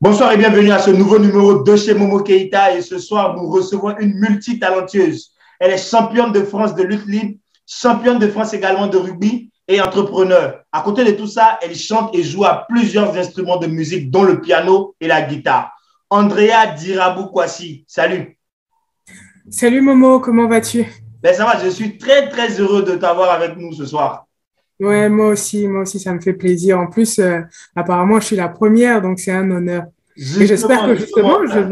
Bonsoir et bienvenue à ce nouveau numéro de chez Momo Keïta. Et ce soir, nous recevons une multitalentueuse. Elle est championne de France de lutte libre, championne de France également de rugby et entrepreneur. À côté de tout ça, elle chante et joue à plusieurs instruments de musique, dont le piano et la guitare. Andrea Dirabou Kwasi, salut. Salut Momo, comment vas-tu? Ben, ça va, je suis très très heureux de t'avoir avec nous ce soir. Ouais, moi aussi, ça me fait plaisir. En plus, apparemment, je suis la première, donc c'est un honneur. Et j'espère Justement, que justement. justement,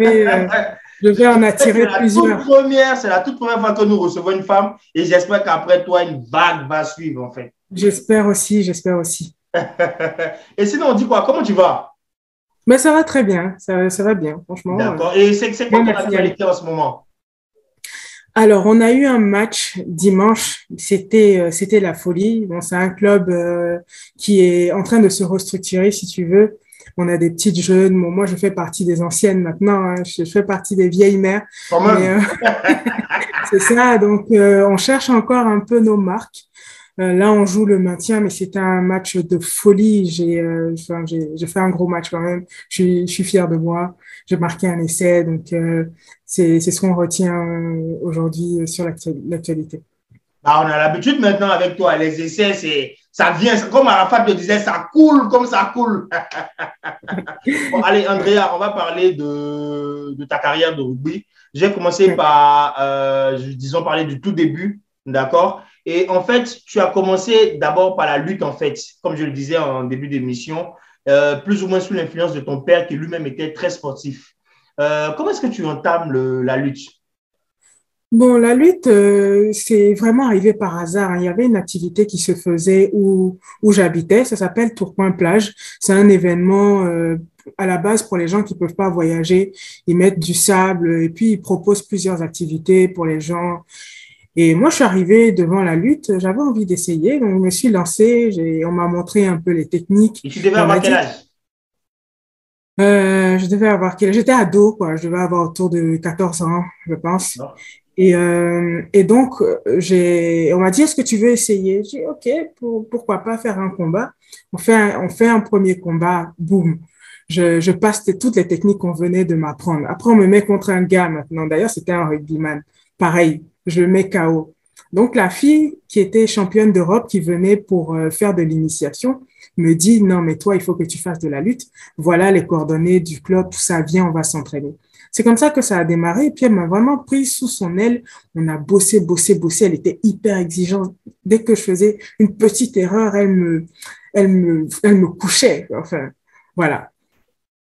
je vais en attirer plusieurs. C'est la toute première fois que nous recevons une femme et j'espère qu'après toi, une vague va suivre en fait. J'espère aussi, j'espère aussi. Et sinon, on dit quoi? Comment tu vas? Mais ça va très bien, ça va bien, franchement. D'accord. Et c'est quoi Bien, ton merci. actualité en ce moment? Alors, on a eu un match dimanche, c'était la folie. Bon, c'est un club qui est en train de se restructurer, si tu veux. On a des petites jeunes. Bon, moi, je fais partie des anciennes maintenant, hein. Je fais partie des vieilles mères. Quand Mais même. c'est ça. Donc, on cherche encore un peu nos marques. Là, on joue le maintien, mais c'était un match de folie. J'ai fait un gros match quand même. Je suis fier de moi. J'ai marqué un essai, donc c'est ce qu'on retient aujourd'hui sur l'actualité. Bah, on a l'habitude maintenant avec toi. Les essais, ça vient. Comme Arafat le disait, ça coule comme ça coule. Bon, allez, Andrea, on va parler de ta carrière de rugby. J'ai commencé Ouais. par, disons, parler du tout début, d'accord? Et en fait, tu as commencé d'abord par la lutte, en fait, comme je le disais en début d'émission, plus ou moins sous l'influence de ton père qui lui-même était très sportif. Comment est-ce que tu entames la lutte? Bon, la lutte, c'est vraiment arrivé par hasard, hein. Il y avait une activité qui se faisait où j'habitais. Ça s'appelle Tourcoing-Plage. C'est un événement à la base pour les gens qui peuvent pas voyager. Ils mettent du sable et puis ils proposent plusieurs activités pour les gens. Et moi, je suis arrivée devant la lutte. J'avais envie d'essayer, donc je me suis lancée. On m'a montré un peu les techniques Et tu devais et on avoir m'a quel dit, âge? je devais avoir j'étais ado, quoi. Je devais avoir autour de 14 ans, je pense. Non. Et donc, on m'a dit, est-ce que tu veux essayer? J'ai dit, OK, pourquoi pas faire un combat? On fait un premier combat, boum. Je passe toutes les techniques qu'on venait de m'apprendre. Après, on me met contre un gars maintenant. D'ailleurs, c'était un rugbyman. Pareil, je le mets KO. Donc, la fille qui était championne d'Europe, qui venait pour faire de l'initiation, me dit, non, mais toi, il faut que tu fasses de la lutte. Voilà les coordonnées du club, tout ça, viens, on va s'entraîner. C'est comme ça que ça a démarré. Et puis, elle m'a vraiment pris sous son aile. On a bossé, bossé, bossé. Elle était hyper exigeante. Dès que je faisais une petite erreur, elle me couchait. Enfin, voilà.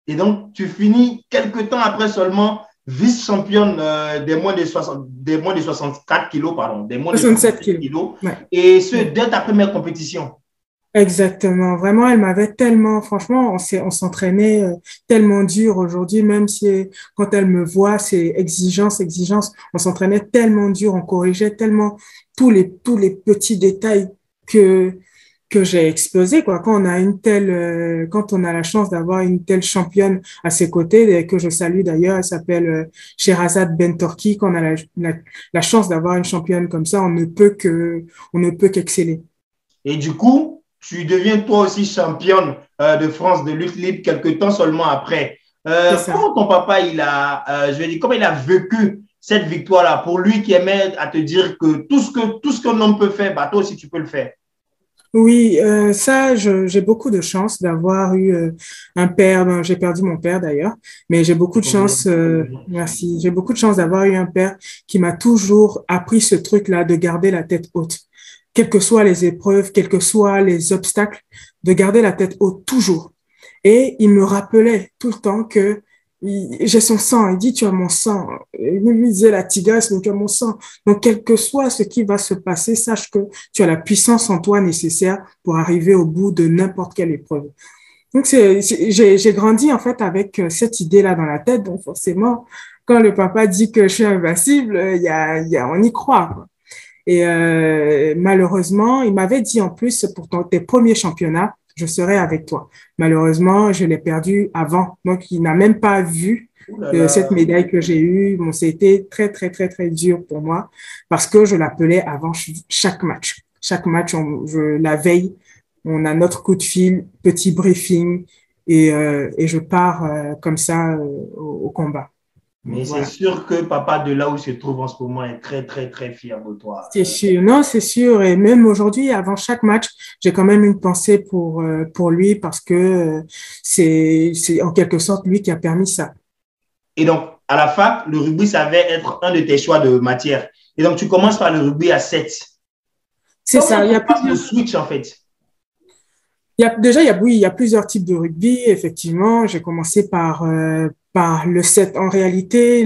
Et donc, tu finis quelques temps après seulement vice-championne des moins de 64 kilos, pardon, des moins de 67 67 kilos. kilos, Ouais. et ce, Ouais. dès ta première compétition. Exactement. Vraiment, elle m'avait tellement, franchement, on s'entraînait tellement dur aujourd'hui, même si quand elle me voit, c'est exigence, exigence. On s'entraînait tellement dur, on corrigeait tellement tous les petits détails que, que j'ai explosé, quoi. Quand on a la chance d'avoir une telle championne à ses côtés, et que je salue d'ailleurs, elle s'appelle Sherazade Bentorki, quand on a la chance d'avoir une championne comme ça, on ne peut qu'exceller. Et du coup, tu deviens toi aussi championne de France de lutte libre quelques temps seulement après. C'est ça. Comment ton papa, je vais dire, comment il a vécu cette victoire-là pour lui qui aimait à te dire que tout ce qu'un homme peut faire, bah, toi aussi tu peux le faire. Oui, j'ai beaucoup de chance d'avoir eu un père. Ben, j'ai perdu mon père d'ailleurs, mais j'ai beaucoup de chance. Merci. J'ai beaucoup de chance d'avoir eu un père qui m'a toujours appris ce truc-là de garder la tête haute, quelles que soient les épreuves, quels que soient les obstacles, de garder la tête haute toujours. Et il me rappelait tout le temps que j'ai son sang. Il dit, tu as mon sang. Il me disait la tigresse, mais tu as mon sang. Donc, quel que soit ce qui va se passer, sache que tu as la puissance en toi nécessaire pour arriver au bout de n'importe quelle épreuve. Donc, j'ai grandi en fait avec cette idée-là dans la tête. Donc, forcément, quand le papa dit que je suis invincible, on y croit, quoi. Et malheureusement, il m'avait dit en plus, pour tes premiers championnats, je serai avec toi. Malheureusement, je l'ai perdu avant. Donc, il n'a même pas vu Ouh là cette là. médaille que j'ai eue. Bon, c'était très, très, très, très dur pour moi parce que je l'appelais avant chaque match. Chaque match, la veille, on a notre coup de fil, petit briefing. et je pars comme ça au combat. Mais c'est Voilà. sûr que papa de là où il se trouve en ce moment est très, très, très fier de toi. C'est sûr, non, c'est sûr. Et même aujourd'hui, avant chaque match, j'ai quand même une pensée pour lui parce que c'est en quelque sorte lui qui a permis ça. Et donc, à la fac, le rugby, ça va être un de tes choix de matière. Et donc, tu commences par le rugby à 7. C'est Comment ça. tu passes le switch, en fait? Déjà, oui, il y a plusieurs types de rugby. Effectivement, j'ai commencé par le 7. En réalité,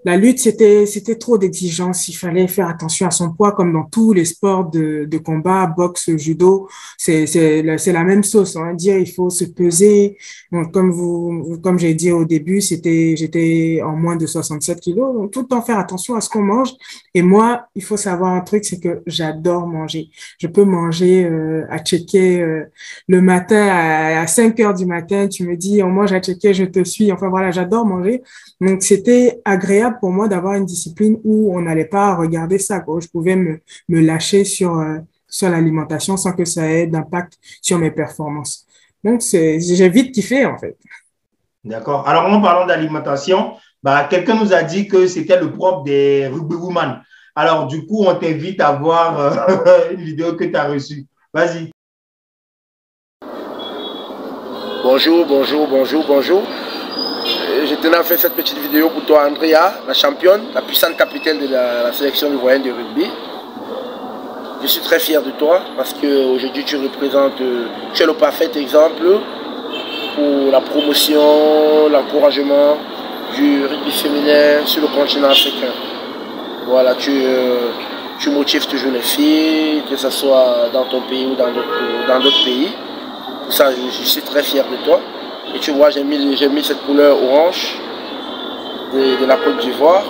la lutte, c'était trop d'exigences. Il fallait faire attention à son poids, comme dans tous les sports de combat, boxe, judo. C'est la même sauce. On va dire, il faut se peser. Donc, comme j'ai dit au début, j'étais en moins de 67 kilos. Donc, tout le temps faire attention à ce qu'on mange. Et moi, il faut savoir un truc, c'est que j'adore manger. Je peux manger à checker le matin à 5 heures du matin. Tu me dis, on mange à checker, je te suis. Enfin, voilà, j'adore manger. Donc, c'était agréable pour moi d'avoir une discipline où on n'allait pas regarder ça, quoi. Je pouvais me lâcher sur l'alimentation sans que ça ait d'impact sur mes performances. Donc, j'ai vite kiffé, en fait. D'accord. Alors, en parlant d'alimentation, bah, quelqu'un nous a dit que c'était le propre des rugby women. Alors, du coup, on t'invite à voir une vidéo que tu as reçue. Vas-y. Bonjour, bonjour, bonjour, bonjour. Je tenais à faire cette petite vidéo pour toi, Andrea, la championne, la puissante capitaine de la sélection ivoirienne de rugby. Je suis très fier de toi parce qu'aujourd'hui tu représentes, tu es le parfait exemple pour la promotion, l'encouragement du rugby féminin sur le continent africain. Voilà, tu motives toujours les filles, que ce soit dans ton pays ou dans d'autres pays. Pour ça, je suis très fier de toi. Et tu vois, j'ai mis cette couleur orange de la Côte d'Ivoire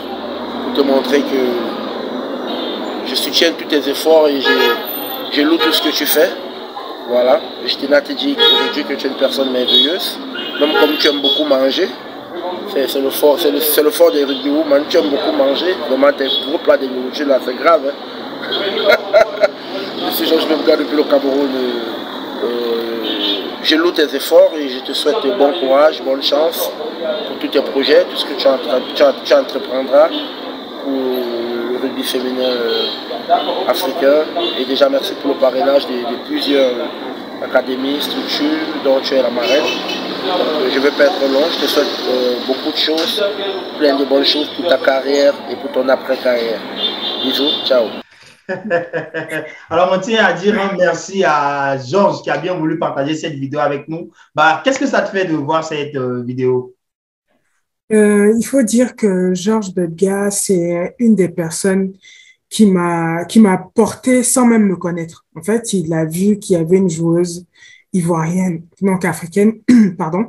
pour te montrer que je soutiens tous tes efforts et je loue tout ce que tu fais. Voilà. Je tenais à te dire aujourd'hui que tu es une personne merveilleuse. Même comme tu aimes beaucoup manger. C'est le fort des rugbywomen. Tu aimes beaucoup manger. Vraiment, tes gros plats de nourriture là, c'est grave. Hein? Je suis Georges Bemga depuis le Cameroun. Je loue tes efforts et je te souhaite bon courage, bonne chance pour tous tes projets, tout ce que tu entreprendras pour le rugby féminin africain. Et déjà merci pour le parrainage de plusieurs académies, structures dont tu es la marraine. Donc, je ne vais pas être long, je te souhaite beaucoup de choses, plein de bonnes choses pour ta carrière et pour ton après-carrière. Bisous, ciao. Alors, on tient à dire un merci à Georges qui a bien voulu partager cette vidéo avec nous. Bah, qu'est-ce que ça te fait de voir cette vidéo? Il faut dire que Georges Bebga, c'est une des personnes qui m'a porté sans même me connaître. En fait, il a vu qu'il y avait une joueuse ivoirienne, donc africaine, pardon,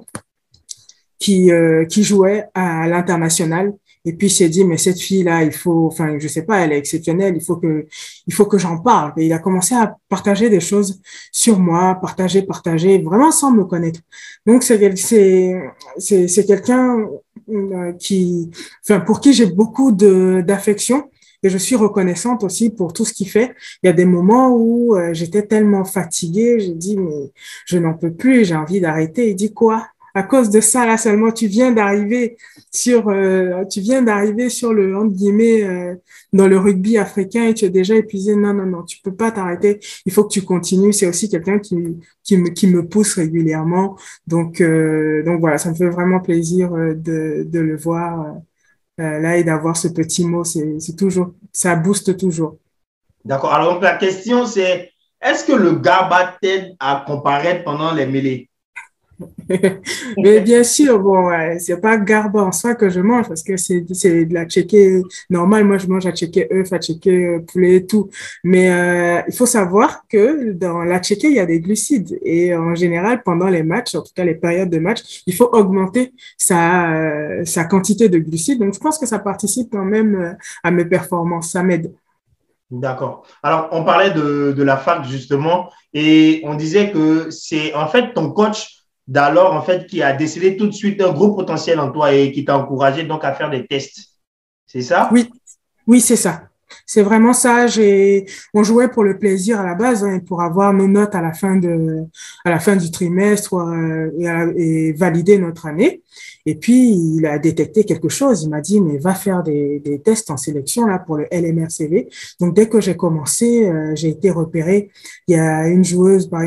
qui jouait à l'international. Et puis, il s'est dit, mais cette fille-là, enfin, je sais pas, elle est exceptionnelle, il faut que j'en parle. Et il a commencé à partager des choses sur moi, partager, vraiment sans me connaître. Donc, c'est quelqu'un enfin, pour qui j'ai beaucoup d'affection. Et je suis reconnaissante aussi pour tout ce qu'il fait. Il y a des moments où j'étais tellement fatiguée, j'ai dit, mais je n'en peux plus, j'ai envie d'arrêter. Il dit quoi? À cause de ça, là seulement, tu viens d'arriver sur le, entre guillemets, dans le rugby africain et tu es déjà épuisé. Non, non, non, tu peux pas t'arrêter. Il faut que tu continues. C'est aussi quelqu'un qui me pousse régulièrement. Donc voilà, ça me fait vraiment plaisir de le voir là et d'avoir ce petit mot. C'est toujours, ça booste toujours. D'accord. Alors, donc, la question, c'est est-ce que le GABA t'aide à comparaître pendant les mêlées? Mais bien sûr, bon, c'est pas garba en soi que je mange parce que c'est de la tchéké normale. Moi, je mange à tchéké œuf, à tchéké poulet et tout. Mais il faut savoir que dans la tchéké, il y a des glucides. Et en général, pendant les matchs, en tout cas les périodes de match, il faut augmenter sa quantité de glucides. Donc, je pense que ça participe quand même à mes performances. Ça m'aide. D'accord. Alors, on parlait de la fac justement et on disait que c'est en fait ton coach d'alors en fait qui a décelé tout de suite un gros potentiel en toi et qui t'a encouragé donc à faire des tests. C'est ça? Oui, oui, c'est ça. C'est vraiment ça. On jouait pour le plaisir à la base, hein, et pour avoir nos notes à la fin du trimestre, et valider notre année. Et puis, il a détecté quelque chose. Il m'a dit, mais va faire des tests en sélection, là, pour le LMRCV. Donc, dès que j'ai commencé, j'ai été repérée. Il y a une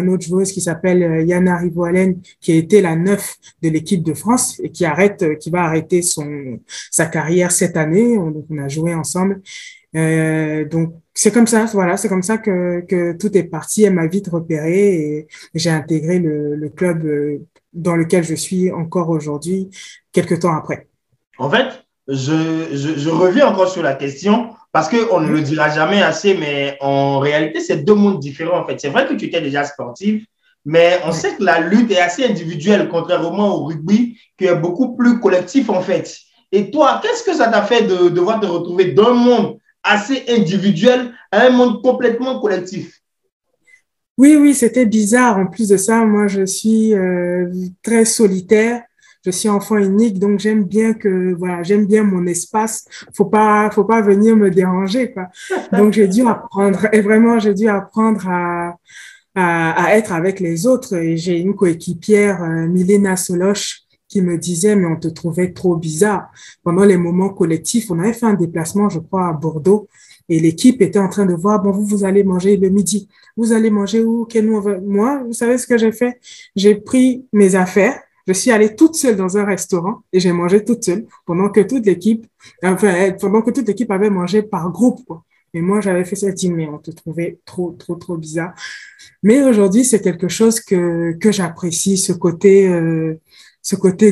autre joueuse qui s'appelle Yana Rivoalen, qui a été la 9 de l'équipe de France et qui va arrêter sa carrière cette année. On a joué ensemble. Donc, c'est comme ça, voilà, c'est comme ça que tout est parti. Elle m'a vite repéré et j'ai intégré le club dans lequel je suis encore aujourd'hui, quelques temps après. En fait, je reviens encore sur la question parce qu'on ne le dira jamais assez, mais en réalité, c'est deux mondes différents. En fait, c'est vrai que tu étais déjà sportive, mais on sait que la lutte est assez individuelle, contrairement au rugby, qui est beaucoup plus collectif, en fait. Et toi, qu'est-ce que ça t'a fait de devoir te retrouver d'un monde assez individuel à un monde complètement collectif? Oui, c'était bizarre. En plus de ça, moi, je suis très solitaire. Je suis enfant unique, donc j'aime bien mon espace. Faut pas venir me déranger, quoi. Donc j'ai dû apprendre, et vraiment, j'ai dû apprendre à être avec les autres. Et j'ai une coéquipière, Milena Soloche, qui me disait, mais on te trouvait trop bizarre. Pendant les moments collectifs, on avait fait un déplacement, je crois, à Bordeaux, et l'équipe était en train de voir, bon, vous allez manger le midi. Vous allez manger où? Moi, vous savez ce que j'ai fait? J'ai pris mes affaires, je suis allée toute seule dans un restaurant et j'ai mangé toute seule pendant que toute l'équipe avait mangé par groupe, quoi. Et moi, j'avais fait cette team, mais on te trouvait trop bizarre. Mais aujourd'hui, c'est quelque chose que j'apprécie, ce côté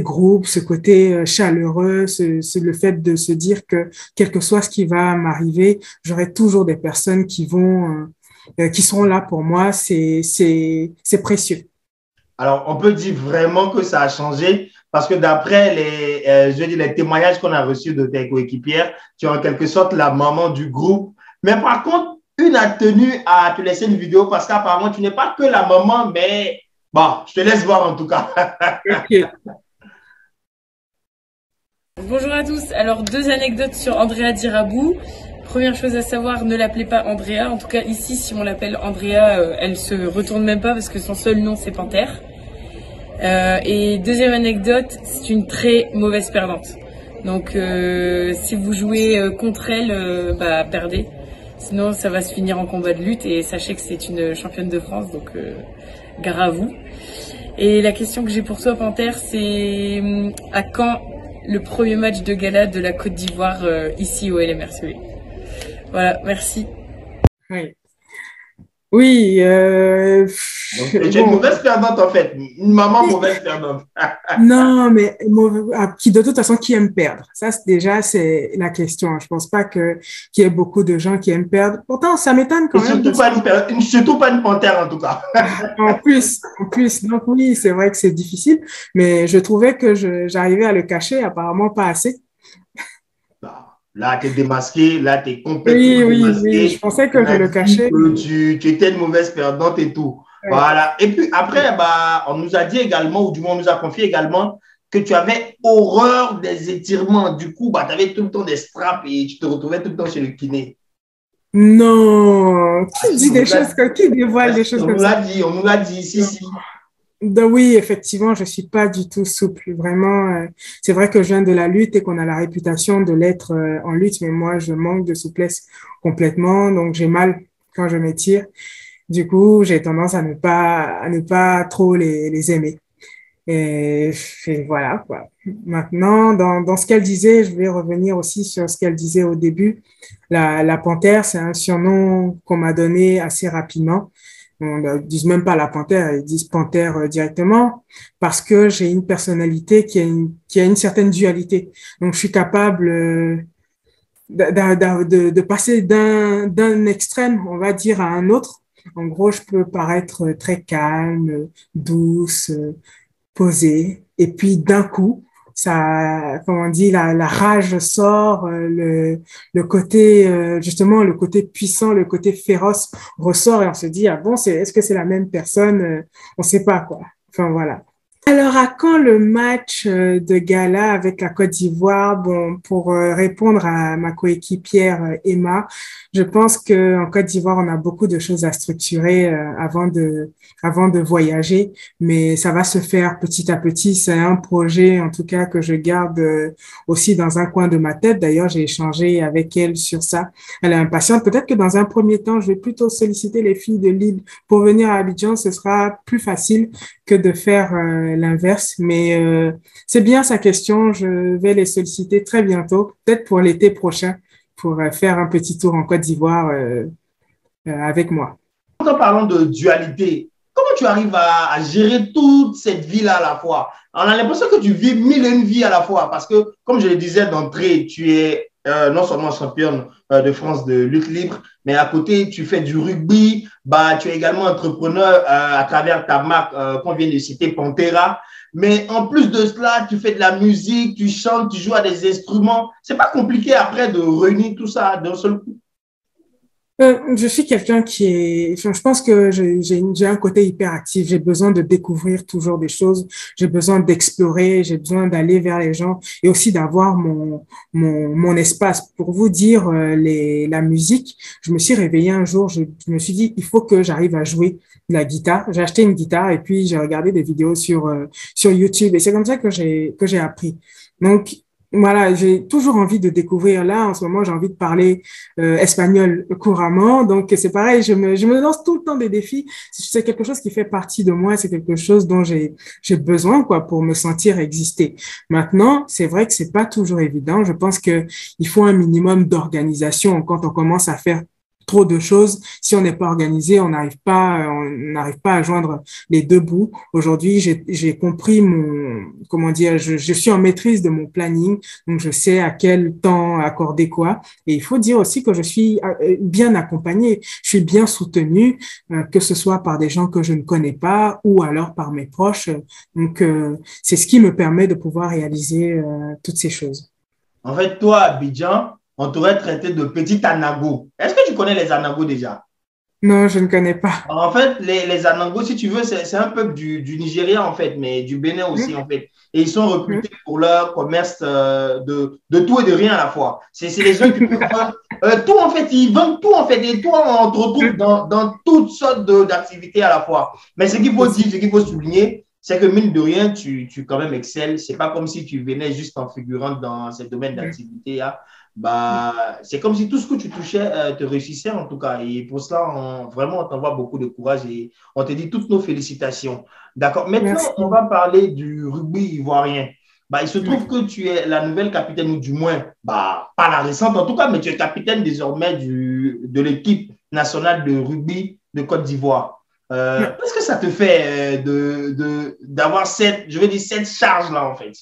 groupe, ce côté chaleureux, le fait de se dire que quel que soit ce qui va m'arriver, j'aurai toujours des personnes qui seront là pour moi. C'est précieux. Alors, on peut dire vraiment que ça a changé parce que d'après les témoignages qu'on a reçus de tes coéquipières, tu es en quelque sorte la maman du groupe. Mais par contre, une a tenu à te laisser une vidéo parce qu'apparemment, tu n'es pas que la maman, mais bon, je te laisse voir en tout cas. Okay. Bonjour à tous. Alors, 2 anecdotes sur Andrea Dirabou. Première chose à savoir, ne l'appelez pas Andrea. En tout cas, ici, si on l'appelle Andrea, elle se retourne même pas parce que son seul nom, c'est Panthère. Et deuxième anecdote, c'est une très mauvaise perdante. Donc, si vous jouez contre elle, perdez. Sinon, ça va se finir en combat de lutte et sachez que c'est une championne de France, donc gare à vous. Et la question que j'ai pour toi, Panthère, c'est à quand le premier match de gala de la Côte d'Ivoire ici au LMRCV? Voilà, merci. Oui. Donc, tu es une mauvaise perdante en fait, une maman mauvaise perdante. Non, mais de toute façon, qui aime perdre? Ça, c'est la question. Je pense pas qu'il y ait beaucoup de gens qui aiment perdre. Pourtant, ça m'étonne quand même. Surtout pas une panthère en tout cas. En plus. Donc oui, c'est vrai que c'est difficile, mais je trouvais que j'arrivais à le cacher, apparemment pas assez. Là, tu es démasqué, là, tu es complètement démasqué. Oui, je pensais que je le cachais. Tu étais une mauvaise perdante et tout. Ouais. Voilà. Et puis après, on nous a dit également, ou du moins on nous a confié également, que tu avais horreur des étirements. Du coup, tu avais tout le temps des straps et tu te retrouvais tout le temps chez le kiné. Non, qui dévoile des choses comme ça? On nous l'a dit, si. Oui, effectivement, je suis pas du tout souple. Vraiment, c'est vrai que je viens de la lutte et qu'on a la réputation de l'être en lutte, mais moi, je manque de souplesse complètement, donc j'ai mal quand je m'étire. Du coup, j'ai tendance à ne pas trop les aimer. Et voilà, quoi. Maintenant, dans ce qu'elle disait, je vais revenir aussi sur ce qu'elle disait au début. La panthère, c'est un surnom qu'on m'a donné assez rapidement. On ne dit même pas la panthère, ils disent panthère directement parce que j'ai une personnalité qui a une certaine dualité. Donc, je suis capable de passer d'un extrême, on va dire, à un autre. En gros, je peux paraître très calme, douce, posée. Et puis, d'un coup, ça, comme on dit, la rage sort, le côté, justement, le côté puissant, le côté féroce ressort et on se dit, ah bon, est-ce que c'est la même personne? On sait pas, quoi. Enfin, voilà. Alors, à quand le match de gala avec la Côte d'Ivoire? Bon, pour répondre à ma coéquipière Emma, je pense que en Côte d'Ivoire, on a beaucoup de choses à structurer avant de voyager, mais ça va se faire petit à petit. C'est un projet, en tout cas, que je garde aussi dans un coin de ma tête. D'ailleurs, j'ai échangé avec elle sur ça. Elle est impatiente. Peut-être que dans un premier temps, je vais plutôt solliciter les filles de Lille pour venir à Abidjan. Ce sera plus facile que de faire l'inverse. Mais c'est bien sa question. Je vais les solliciter très bientôt, peut-être pour l'été prochain, pour faire un petit tour en Côte d'Ivoire avec moi. En parlant de dualité, comment tu arrives à gérer toute cette vie-là à la fois? On a l'impression que tu vis mille et une vies à la fois parce que, comme je le disais d'entrée, tu es non seulement championne de France de lutte libre, mais à côté, tu fais du rugby, bah, tu es également entrepreneur à travers ta marque qu'on vient de citer, Pantera. Mais en plus de cela, tu fais de la musique, tu chantes, tu joues à des instruments. C'est pas compliqué après de réunir tout ça d'un seul coup. Je suis quelqu'un qui est, enfin, je pense que j'ai un côté hyperactif. J'ai besoin de découvrir toujours des choses. J'ai besoin d'explorer. J'ai besoin d'aller vers les gens et aussi d'avoir mon espace. Pour vous dire, la musique, je me suis réveillée un jour, je me suis dit, il faut que j'arrive à jouer de la guitare. J'ai acheté une guitare et puis j'ai regardé des vidéos sur YouTube et c'est comme ça que j'ai appris. Donc, voilà, j'ai toujours envie de découvrir. Là, en ce moment, j'ai envie de parler espagnol couramment. Donc, c'est pareil, je me lance tout le temps des défis. C'est quelque chose qui fait partie de moi. C'est quelque chose dont j'ai besoin, quoi, pour me sentir exister. Maintenant, c'est vrai que c'est pas toujours évident. Je pense que il faut un minimum d'organisation quand on commence à faire trop de choses. Si on n'est pas organisé, on n'arrive pas à joindre les deux bouts. Aujourd'hui, j'ai compris comment dire, je suis en maîtrise de mon planning, donc je sais à quel temps accorder quoi. Et il faut dire aussi que je suis bien accompagnée, je suis bien soutenue, que ce soit par des gens que je ne connais pas ou alors par mes proches. Donc, c'est ce qui me permet de pouvoir réaliser toutes ces choses. En fait, toi, Abidjan, on t'aurait traité de petit anago. Est-ce que tu connais les anagos déjà? Non, je ne connais pas. En fait, les anagos, si tu veux, c'est un peuple du Nigeria, en fait, mais du Bénin aussi, en fait. Et ils sont réputés pour leur commerce de tout et de rien à la fois. C'est les gens qui peuvent faire tout, en fait. Ils vendent tout, en fait. Et tout, on te retrouve dans toutes sortes d'activités à la fois. Mais ce qu'il faut dire, ce qu'il faut souligner, c'est que mine de rien, tu quand même excelles. C'est pas comme si tu venais juste en figurant dans ce domaine d'activité. Hein. Bah, c'est comme si tout ce que tu touchais te réussissait en tout cas. Et pour cela, vraiment, on t'envoie beaucoup de courage et on te dit toutes nos félicitations. D'accord. Maintenant, Merci. on va parler du rugby ivoirien. Bah, il se trouve que tu es la nouvelle capitaine, ou du moins, bah, pas la récente en tout cas, mais tu es capitaine désormais de l'équipe nationale de rugby de Côte d'Ivoire. Qu'est-ce que ça te fait d'avoir cette charge-là en fait?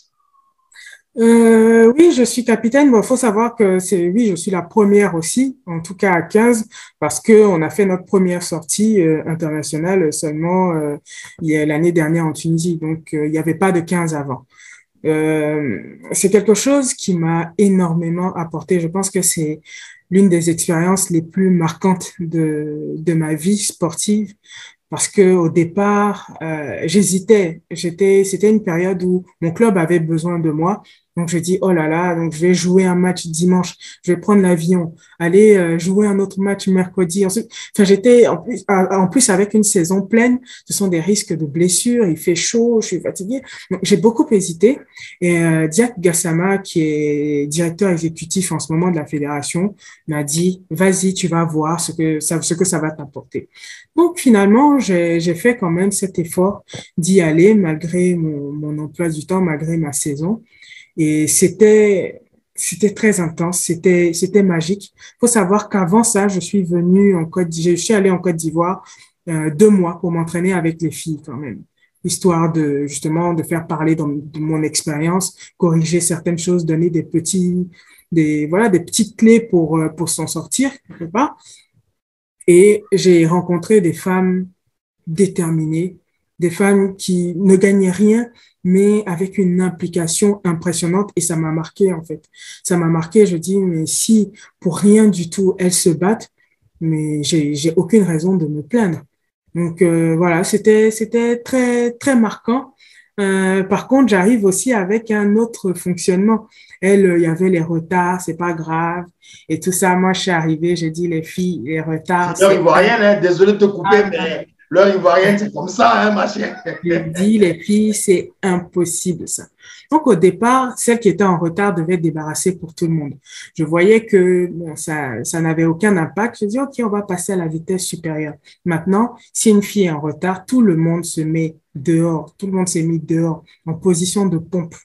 Oui, je suis capitaine. Bon, faut savoir que oui, je suis la première aussi, en tout cas à 15, parce que on a fait notre première sortie internationale seulement l'année dernière en Tunisie. Donc, il n'y avait pas de 15 avant. C'est quelque chose qui m'a énormément apporté. Je pense que c'est l'une des expériences les plus marquantes de ma vie sportive. Parce que au départ, j'hésitais. C'était une période où mon club avait besoin de moi. Donc, je dis, oh là là, donc je vais jouer un match dimanche, je vais prendre l'avion, aller jouer un autre match mercredi. Ensuite, enfin, j'étais en plus avec une saison pleine, ce sont des risques de blessures, il fait chaud, je suis fatiguée. Donc, j'ai beaucoup hésité. Et Diak Gassama, qui est directeur exécutif en ce moment de la fédération, m'a dit, vas-y, tu vas voir ce que ça va t'apporter. Donc, finalement, j'ai fait quand même cet effort d'y aller malgré mon emploi du temps, malgré ma saison. Et c'était très intense, c'était magique. Faut savoir qu'avant ça, je suis allée en Côte d'Ivoire 2 mois pour m'entraîner avec les filles quand même, histoire de justement de faire parler de mon expérience, corriger certaines choses, donner des petites clés pour s'en sortir quelque part. Et j'ai rencontré des femmes déterminées, des femmes qui ne gagnaient rien, mais avec une implication impressionnante. Et ça m'a marqué, en fait. Ça m'a marqué, je dis, mais si pour rien du tout, elles se battent, mais j'ai aucune raison de me plaindre. Donc, voilà, c'était très, très marquant. Par contre, j'arrive aussi avec un autre fonctionnement. Elle, il y avait les retards, c'est pas grave. Et tout ça, moi, je suis arrivée, j'ai dit, les filles, les retards, L'heure c'est pas ivoirienne, hein, désolé de te couper, grave. mais l'heure ivoirienne, c'est comme ça, hein, ma chère. J'ai dit, les filles, c'est impossible, ça. Donc, au départ, celle qui était en retard devait être débarrassée pour tout le monde. Je voyais que bon, ça n'avait aucun impact. Je dis, OK, on va passer à la vitesse supérieure. Maintenant, si une fille est en retard, tout le monde se met dehors. Tout le monde s'est mis dehors en position de pompe.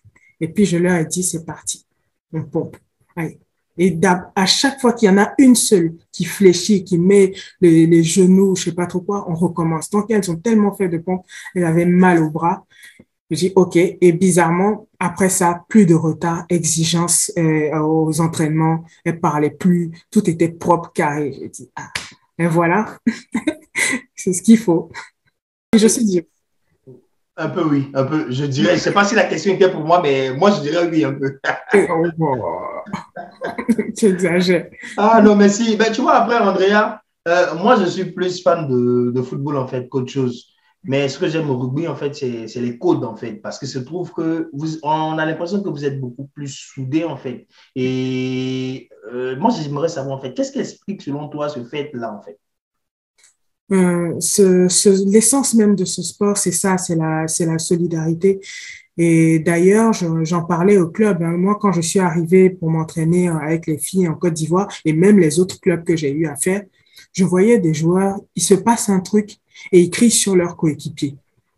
Et puis, je leur ai dit, c'est parti. On pompe. Allez. Et à chaque fois qu'il y en a une seule qui fléchit, qui met les genoux, je sais pas trop quoi, on recommence. Donc, elles ont tellement fait de pompe, elles avaient mal au bras. Je dis OK. Et bizarrement, après ça, plus de retard, exigence aux entraînements. Elles parlaient plus, tout était propre, carré. J'ai dit ah. Et voilà, c'est ce qu'il faut. Et je suis dit. Un peu, oui, un peu. Je dirais, je ne sais pas si la question était pour moi, mais moi, je dirais oui, un peu. Tu exagères. Ah non, mais si. Ben, tu vois, après, Andrea, moi, je suis plus fan de football, en fait, qu'autre chose. Mais ce que j'aime au rugby, en fait, c'est les codes, en fait. Parce que se trouve que on a l'impression que vous êtes beaucoup plus soudés, en fait. Et moi, j'aimerais savoir, en fait, qu'est-ce qui explique, selon toi, ce fait-là, en fait? L'essence même de ce sport, c'est ça, c'est la solidarité. Et d'ailleurs, j'en parlais au club. Hein. Moi, quand je suis arrivée pour m'entraîner avec les filles en Côte d'Ivoire et même les autres clubs que j'ai eu à faire, je voyais des joueurs, il se passe un truc et ils crient sur leur coéquipier.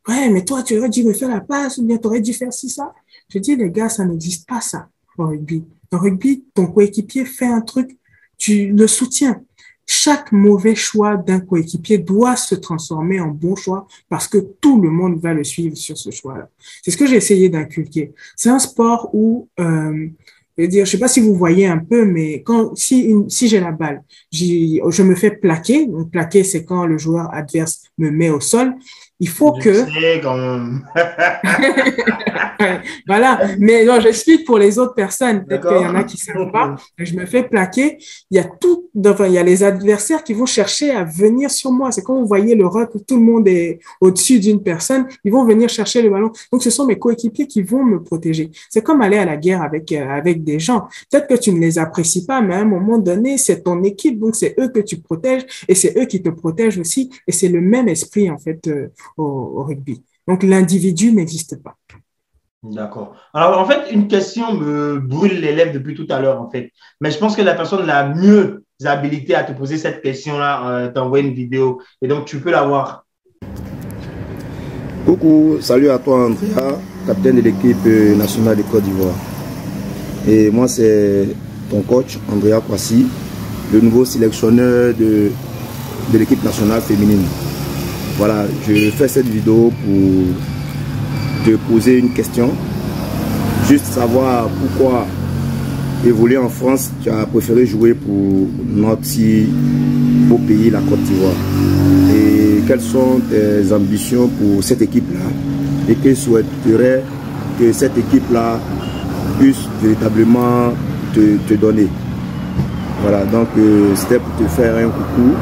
Ouais, mais toi, tu aurais dû me faire la passe ou bien tu aurais dû faire ci, ça. Je dis, les gars, ça n'existe pas ça au rugby. Au rugby, ton coéquipier fait un truc, tu le soutiens. Chaque mauvais choix d'un coéquipier doit se transformer en bon choix parce que tout le monde va le suivre sur ce choix-là. C'est ce que j'ai essayé d'inculquer. C'est un sport où, je sais pas si vous voyez un peu, mais si j'ai la balle, je me fais plaquer. Donc, plaquer, c'est quand le joueur adverse me met au sol. Il faut Je que… sais quand même. Voilà, mais non, j'explique pour les autres personnes. Peut-être qu'il y en a qui ne savent pas. D'accord. Je me fais plaquer. Il y a il y a les adversaires qui vont chercher à venir sur moi. C'est quand vous voyez le rock où tout le monde est au-dessus d'une personne, ils vont venir chercher le ballon. Donc, ce sont mes coéquipiers qui vont me protéger. C'est comme aller à la guerre avec des gens. Peut-être que tu ne les apprécies pas, mais à un moment donné, c'est ton équipe. Donc, c'est eux que tu protèges et c'est eux qui te protègent aussi. Et c'est le même esprit, en fait, au rugby. Donc, l'individu n'existe pas. D'accord. Alors, en fait, une question me brûle les lèvres depuis tout à l'heure, en fait. Mais je pense que la personne la mieux habilitée à te poser cette question-là t'a envoyé une vidéo. Et donc, tu peux la voir. Coucou, salut à toi Andrea, capitaine de l'équipe nationale de Côte d'Ivoire. Et moi, c'est ton coach, Andrea Kwasi, le nouveau sélectionneur de l'équipe nationale féminine. Voilà, je fais cette vidéo pour te poser une question. Juste savoir pourquoi évoluer en France, tu as préféré jouer pour notre si beau pays, la Côte d'Ivoire. Et quelles sont tes ambitions pour cette équipe-là? Et que souhaiterais que cette équipe-là puisse véritablement te donner? Voilà, donc c'était pour te faire un coucou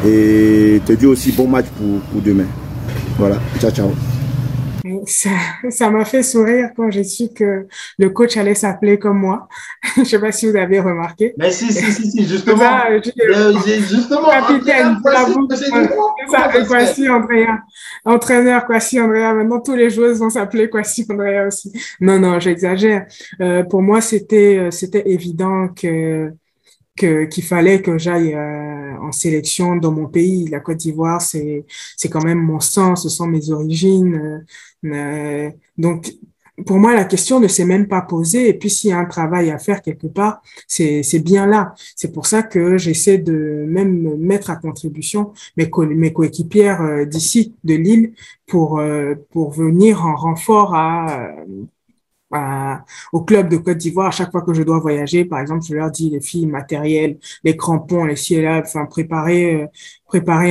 et te dire aussi bon match pour demain. Voilà, ciao, ciao. Ça m'a fait sourire quand j'ai su que le coach allait s'appeler comme moi. Je ne sais pas si vous avez remarqué. Mais si, justement. Ça, justement, capitaine, Kwasi Andrea. Entraîneur Kwasi Andrea. Maintenant, tous les joueurs vont s'appeler Kwasi Andrea aussi. Non, j'exagère. Pour moi, c'était évident qu'il fallait que j'aille en sélection dans mon pays. La Côte d'Ivoire, c'est quand même mon sang, ce sont mes origines. Donc, pour moi, la question ne s'est même pas posée. Et puis, s'il y a un travail à faire quelque part, c'est bien là. C'est pour ça que j'essaie de même mettre à contribution mes coéquipières d'ici, de Lille, pour venir en renfort au club de Côte d'Ivoire. À chaque fois que je dois voyager, par exemple, je leur dis les filles, matériel, les crampons, les ci et là, enfin préparer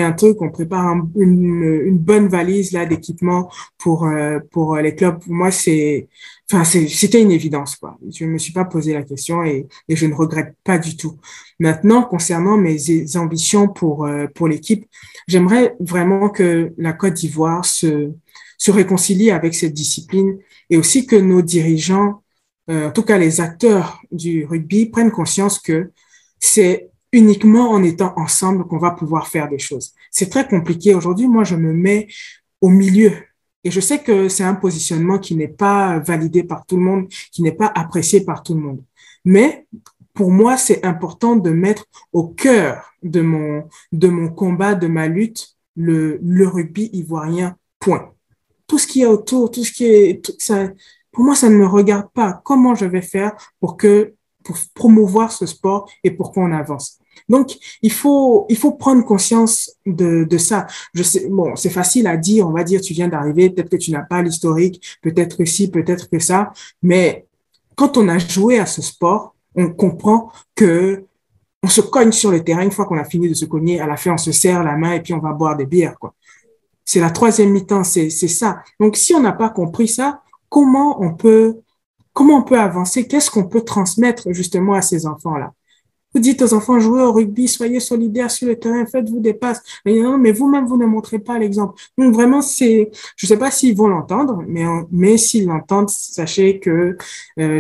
un truc. On prépare une bonne valise là d'équipement pour les clubs. Pour moi, c'était une évidence quoi. Je me suis pas posé la question et je ne regrette pas du tout. Maintenant, concernant mes ambitions pour l'équipe, j'aimerais vraiment que la Côte d'Ivoire se réconcilient avec cette discipline et aussi que nos dirigeants, en tout cas les acteurs du rugby, prennent conscience que c'est uniquement en étant ensemble qu'on va pouvoir faire des choses. C'est très compliqué. Aujourd'hui, moi, je me mets au milieu. Et je sais que c'est un positionnement qui n'est pas validé par tout le monde, qui n'est pas apprécié par tout le monde. Mais pour moi, c'est important de mettre au cœur de mon combat, de ma lutte, le rugby ivoirien, point. Tout ce qui est autour, tout ce qui est, tout ça, pour moi, ça ne me regarde pas. Comment je vais faire pour promouvoir ce sport et pour qu'on avance. Donc, il faut prendre conscience de ça. Je sais, bon, c'est facile à dire, on va dire, tu viens d'arriver, peut-être que tu n'as pas l'historique, peut-être que ci, peut-être que ça, mais quand on a joué à ce sport, on comprend que on se cogne sur le terrain. Une fois qu'on a fini de se cogner, à la fin, on se serre la main et puis on va boire des bières, quoi. C'est la troisième mi-temps, c'est ça. Donc, si on n'a pas compris ça, comment on peut avancer? Qu'est-ce qu'on peut transmettre justement à ces enfants-là? Vous dites aux enfants, jouez au rugby, soyez solidaires sur le terrain, faites-vous des passes. Mais vous-même, vous ne montrez pas l'exemple. Donc vraiment, je ne sais pas s'ils vont l'entendre, mais s'ils l'entendent, sachez que,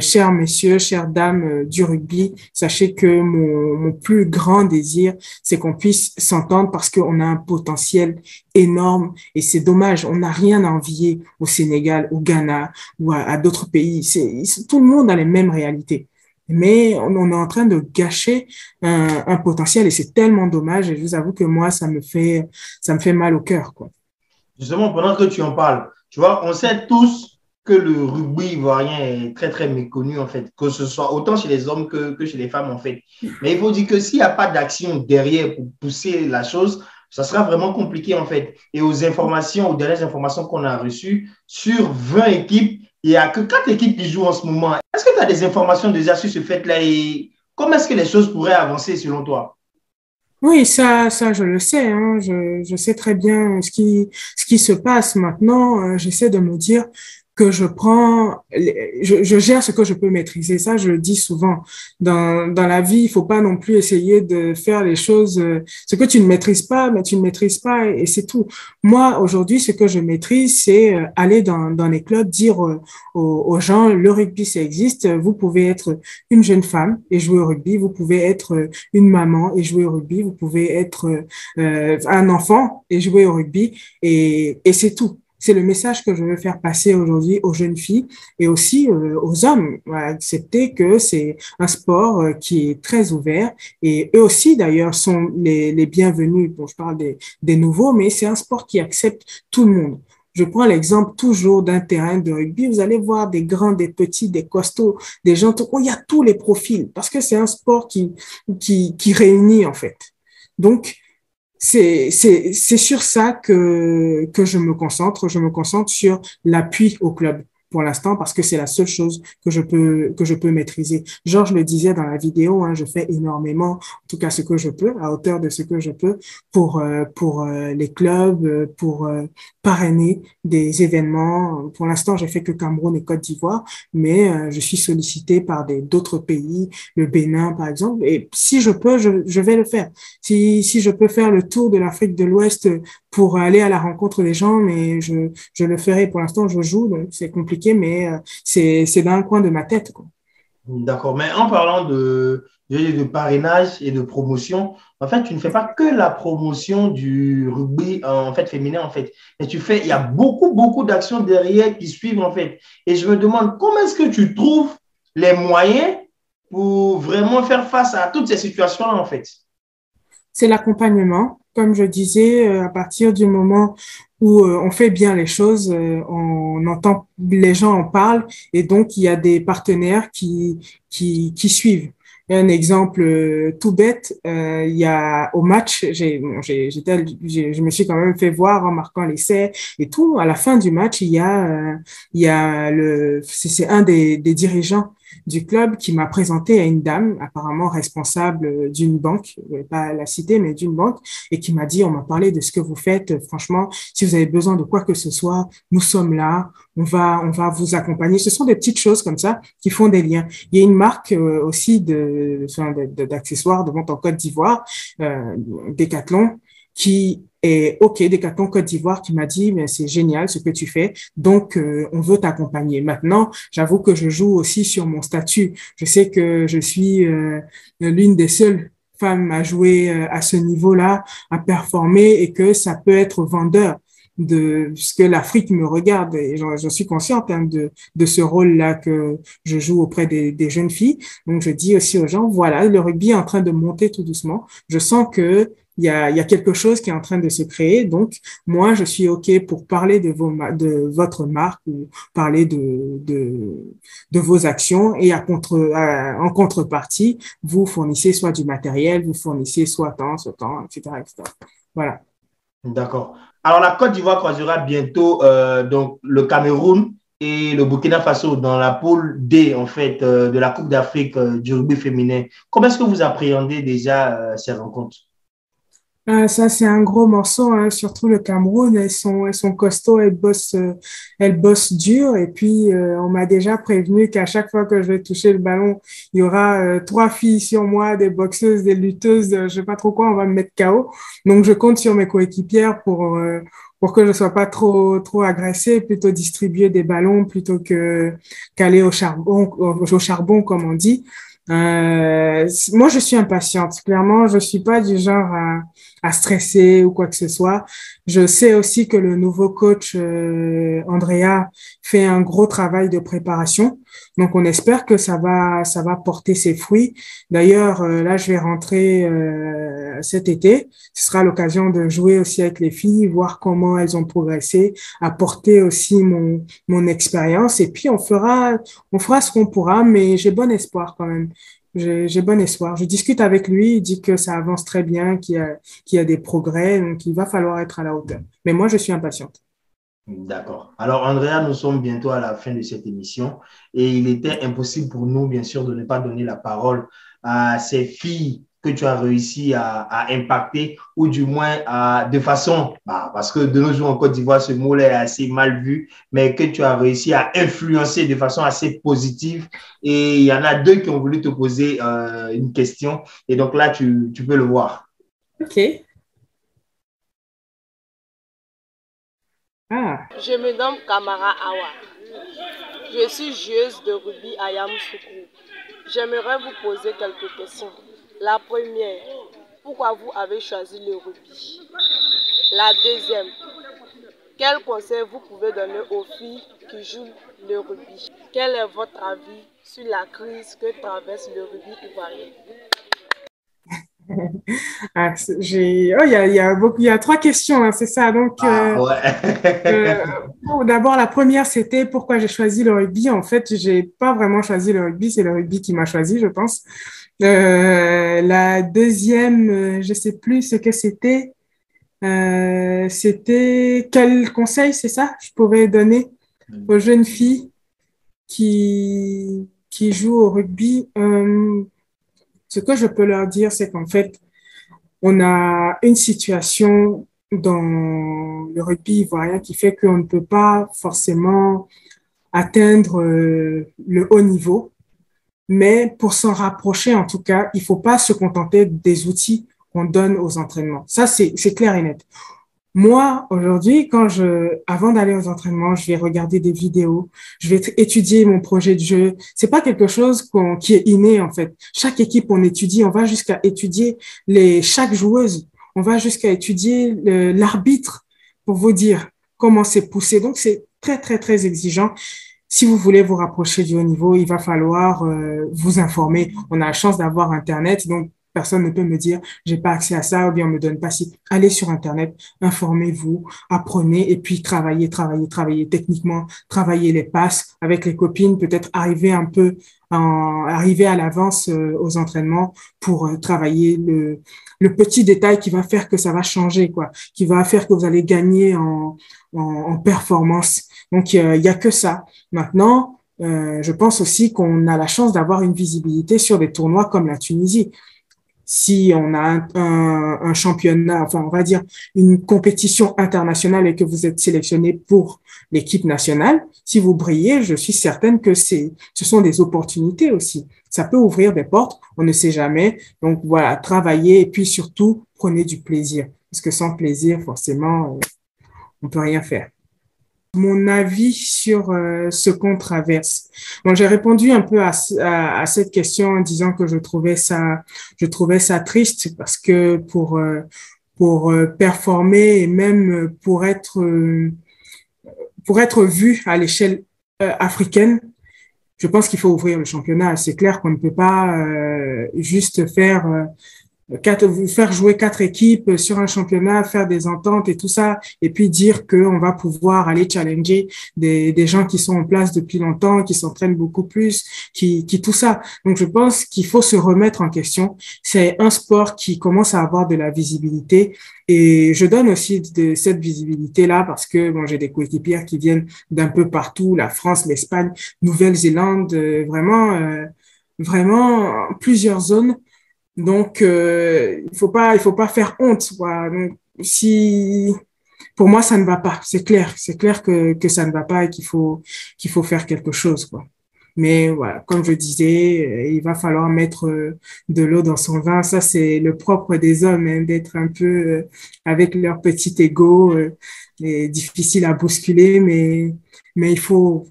chers messieurs, chères dames du rugby, sachez que mon plus grand désir, c'est qu'on puisse s'entendre parce qu'on a un potentiel énorme et c'est dommage. On n'a rien à envier au Sénégal, au Ghana ou à d'autres pays. Tout le monde a les mêmes réalités. Mais on est en train de gâcher un potentiel et c'est tellement dommage. Et je vous avoue que moi, ça me fait mal au cœur, quoi. Justement, pendant que tu en parles, tu vois, on sait tous que le rugby ivoirien est très, très méconnu, en fait, que ce soit autant chez les hommes que chez les femmes, en fait. Mais il faut dire que s'il n'y a pas d'action derrière pour pousser la chose, ça sera vraiment compliqué, en fait. Et aux dernières informations qu'on a reçues, sur 20 équipes, il n'y a que 4 équipes qui jouent en ce moment. Est-ce que tu as des informations déjà sur ce fait-là et comment est-ce que les choses pourraient avancer selon toi? Oui, ça, je le sais, hein. Je sais très bien ce qui se passe maintenant. J'essaie de me dire que je gère ce que je peux maîtriser. Ça, je le dis souvent. Dans la vie, il faut pas non plus essayer de faire les choses, ce que tu ne maîtrises pas, mais tu ne maîtrises pas et c'est tout. Moi, aujourd'hui, ce que je maîtrise, c'est aller dans les clubs, dire aux gens, le rugby, ça existe. Vous pouvez être une jeune femme et jouer au rugby. Vous pouvez être une maman et jouer au rugby. Vous pouvez être un enfant et jouer au rugby et c'est tout. C'est le message que je veux faire passer aujourd'hui aux jeunes filles et aussi aux hommes, à accepter que c'est un sport qui est très ouvert et eux aussi d'ailleurs sont les bienvenus. Bon, je parle des nouveaux, mais c'est un sport qui accepte tout le monde. Je prends l'exemple toujours d'un terrain de rugby. Vous allez voir des grands, des petits, des costauds, des gens. Il y a tous les profils parce que c'est un sport qui réunit en fait. Donc c'est sur ça que je me concentre. Je me concentre sur l'appui au club pour l'instant parce que c'est la seule chose que je peux maîtriser. Georges le disait dans la vidéo, hein, je fais énormément, en tout cas ce que je peux, à hauteur de ce que je peux pour les clubs, pour parrainer des événements. Pour l'instant, j'ai fait que Cameroun et Côte d'Ivoire, mais je suis sollicitée par d'autres pays, le Bénin par exemple. Et si je peux, je vais le faire. Si je peux faire le tour de l'Afrique de l'Ouest pour aller à la rencontre des gens, mais je le ferai. Pour l'instant, je joue, donc c'est compliqué, mais c'est dans un coin de ma tête, quoi. D'accord, mais en parlant de parrainage et de promotion, en fait, tu ne fais pas que la promotion du rugby en fait féminin, en fait. Mais il y a beaucoup, beaucoup d'actions derrière qui suivent, en fait. Et je me demande, comment est-ce que tu trouves les moyens pour vraiment faire face à toutes ces situations-là, en fait? C'est l'accompagnement. Comme je disais, à partir du moment où on fait bien les choses, on entend les gens en parlent et donc il y a des partenaires qui suivent. Un exemple tout bête, il y a au match, je me suis quand même fait voir en marquant l'essai et tout. À la fin du match, il y a c'est un des dirigeants du club qui m'a présenté à une dame, apparemment responsable d'une banque, je vais pas la citer, mais d'une banque, et qui m'a dit, on m'a parlé de ce que vous faites. Franchement, si vous avez besoin de quoi que ce soit, nous sommes là. On va vous accompagner. Ce sont des petites choses comme ça qui font des liens. Il y a une marque aussi d'accessoires de vente en Côte d'Ivoire, Decathlon, qui Et OK, Decathlon Côte d'Ivoire qui m'a dit, mais c'est génial ce que tu fais, donc on veut t'accompagner. Maintenant, j'avoue que je joue aussi sur mon statut. Je sais que je suis l'une des seules femmes à jouer à ce niveau-là, à performer et que ça peut être vendeur de ce que l'Afrique me regarde. Et je suis consciente de ce rôle-là que je joue auprès des jeunes filles. Donc, je dis aussi aux gens, voilà, le rugby est en train de monter tout doucement. Je sens que il y a quelque chose qui est en train de se créer. Donc, moi, je suis OK pour parler de votre marque ou parler de vos actions et en contrepartie, vous fournissez soit du matériel, vous fournissez soit temps, etc., etc. Voilà. D'accord. Alors, la Côte d'Ivoire croisera bientôt donc, le Cameroun et le Burkina Faso dans la poule D, en fait, de la Coupe d'Afrique du rugby féminin. Comment est-ce que vous appréhendez déjà ces rencontres? Ça, c'est un gros morceau, hein, surtout le Cameroun. Elles sont costauds, elles bossent dur. Et puis, on m'a déjà prévenu qu'à chaque fois que je vais toucher le ballon, il y aura 3 filles sur moi, des boxeuses, des lutteuses, je sais pas trop quoi, on va me mettre KO. Donc, je compte sur mes coéquipières pour que je sois pas trop agressée, plutôt distribuer des ballons plutôt qu'aller au charbon, comme on dit. Moi, je suis impatiente. Clairement, je suis pas du genre à stresser ou quoi que ce soit. Je sais aussi que le nouveau coach, Andrea, fait un gros travail de préparation. Donc, on espère que ça va porter ses fruits. D'ailleurs, là, je vais rentrer cet été. Ce sera l'occasion de jouer aussi avec les filles, voir comment elles ont progressé, apporter aussi mon expérience. Et puis, on fera ce qu'on pourra, mais j'ai bon espoir quand même. J'ai bon espoir. Je discute avec lui, il dit que ça avance très bien, qu'il y a des progrès, donc il va falloir être à la hauteur. Mais moi, je suis impatiente. D'accord. Alors, Andrea, nous sommes bientôt à la fin de cette émission et il était impossible pour nous, bien sûr, de ne pas donner la parole à ces filles que tu as réussi à impacter ou du moins de façon, parce que de nos jours en Côte d'Ivoire, ce mot-là est assez mal vu, mais que tu as réussi à influencer de façon assez positive. Et il y en a 2 qui ont voulu te poser une question. Et donc là, tu peux le voir. OK. Ah. Je me nomme Kamara Awa. Je suis joueuse de rugby à Yamoussoukro. J'aimerais vous poser quelques questions. La première, pourquoi vous avez choisi le rugby? La deuxième, quel conseil vous pouvez donner aux filles qui jouent le rugby? Quel est votre avis sur la crise que traverse le rugby ivoirien? Il y a 3 questions, hein, c'est ça. Donc, d'abord, la première, c'était pourquoi j'ai choisi le rugby. En fait, j'ai pas vraiment choisi le rugby, c'est le rugby qui m'a choisi, je pense. La deuxième, je sais plus ce que c'était. C'était quel conseil, c'est ça, je pourrais donner aux jeunes filles qui jouent au rugby. Ce que je peux leur dire, c'est qu'en fait, on a une situation dans le rugby ivoirien qui fait qu'on ne peut pas forcément atteindre le haut niveau. Mais pour s'en rapprocher, en tout cas, il faut pas se contenter des outils qu'on donne aux entraînements. Ça, c'est clair et net. Moi, aujourd'hui, avant d'aller aux entraînements, je vais regarder des vidéos, je vais étudier mon projet de jeu. C'est pas quelque chose qui est inné, en fait. Chaque équipe, on étudie, on va jusqu'à étudier chaque joueuse. On va jusqu'à étudier l'arbitre pour vous dire comment c'est poussé. Donc, c'est très, très, très exigeant. Si vous voulez vous rapprocher du haut niveau, il va falloir vous informer. On a la chance d'avoir Internet, donc personne ne peut me dire j'ai pas accès à ça ou bien on me donne pas si. Allez sur Internet, informez-vous, apprenez et puis travaillez techniquement, travaillez les passes avec les copines, peut-être arriver à l'avance aux entraînements pour travailler le petit détail qui va faire que ça va changer, quoi, qui va faire que vous allez gagner en performance. Donc il y a que ça. Maintenant, je pense aussi qu'on a la chance d'avoir une visibilité sur des tournois comme la Tunisie. Si on a un championnat, enfin, on va dire une compétition internationale et que vous êtes sélectionné pour l'équipe nationale, si vous brillez, je suis certaine que ce sont des opportunités aussi. Ça peut ouvrir des portes, on ne sait jamais. Donc voilà, travaillez et puis surtout, prenez du plaisir. parce que sans plaisir, forcément, on peut rien faire. Mon avis sur ce qu'on traverse. Bon, j'ai répondu un peu à cette question en disant que je trouvais ça triste parce que pour performer et même pour être vu à l'échelle africaine, je pense qu'il faut ouvrir le championnat. C'est clair qu'on ne peut pas juste faire jouer 4 équipes sur un championnat, faire des ententes et tout ça, et puis dire qu'on va pouvoir aller challenger des gens qui sont en place depuis longtemps, qui s'entraînent beaucoup plus, qui tout ça. Donc, je pense qu'il faut se remettre en question. C'est un sport qui commence à avoir de la visibilité et je donne aussi de cette visibilité-là parce que bon, j'ai des coéquipières qui viennent d'un peu partout, la France, l'Espagne, Nouvelle-Zélande, vraiment plusieurs zones. Donc, il faut pas faire honte, quoi. Donc, pour moi, ça ne va pas. C'est clair que ça ne va pas et qu'il faut faire quelque chose, quoi. Mais voilà, comme je disais, il va falloir mettre de l'eau dans son vin. Ça, c'est le propre des hommes, hein, d'être un peu avec leur petit ego, et difficile à bousculer, mais il faut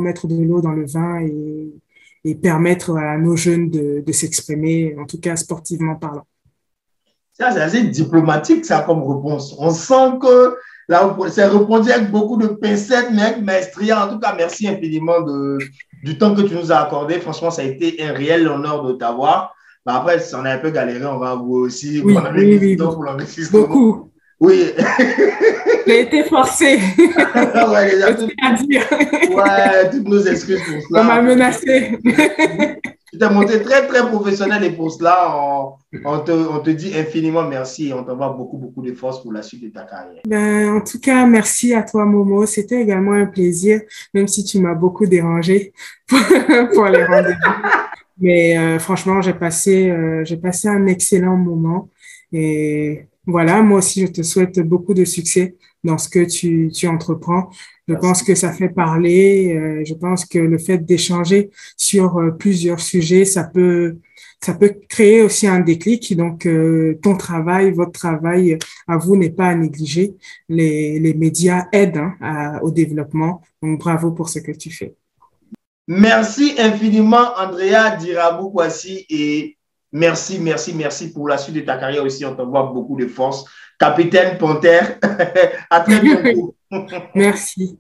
mettre de l'eau dans le vin et permettre à nos jeunes de s'exprimer, en tout cas sportivement parlant. Ça, c'est assez diplomatique, ça, comme réponse. On sent que là, c'est répondu avec beaucoup de pincettes, mais avec maestria. En tout cas, merci infiniment du temps que tu nous as accordé. Franchement, ça a été un réel honneur de t'avoir. Bah, après, si on a un peu galéré, on va avouer aussi. Oui, oui. Beaucoup. Oui. J'ai été forcé. Ouais, toutes nos excuses pour cela. On m'a menacé. Tu t'es montré très, très professionnel et pour cela, on te dit infiniment merci et on t'envoie beaucoup, beaucoup de force pour la suite de ta carrière. En tout cas, merci à toi, Momo. C'était également un plaisir, même si tu m'as beaucoup dérangé pour les rendez-vous. Mais franchement, j'ai passé un excellent moment. Et voilà, moi aussi, je te souhaite beaucoup de succès dans ce que tu entreprends. Je pense que ça fait parler. Je pense que le fait d'échanger sur plusieurs sujets, ça peut créer aussi un déclic. Donc, ton travail, votre travail à vous n'est pas à négliger. Les médias aident au développement. Donc, bravo pour ce que tu fais. Merci infiniment, Andrea Dirabou-Kwasi, et merci pour la suite de ta carrière aussi. On t'envoie beaucoup de force. Capitaine Panthère, à très bientôt. Merci.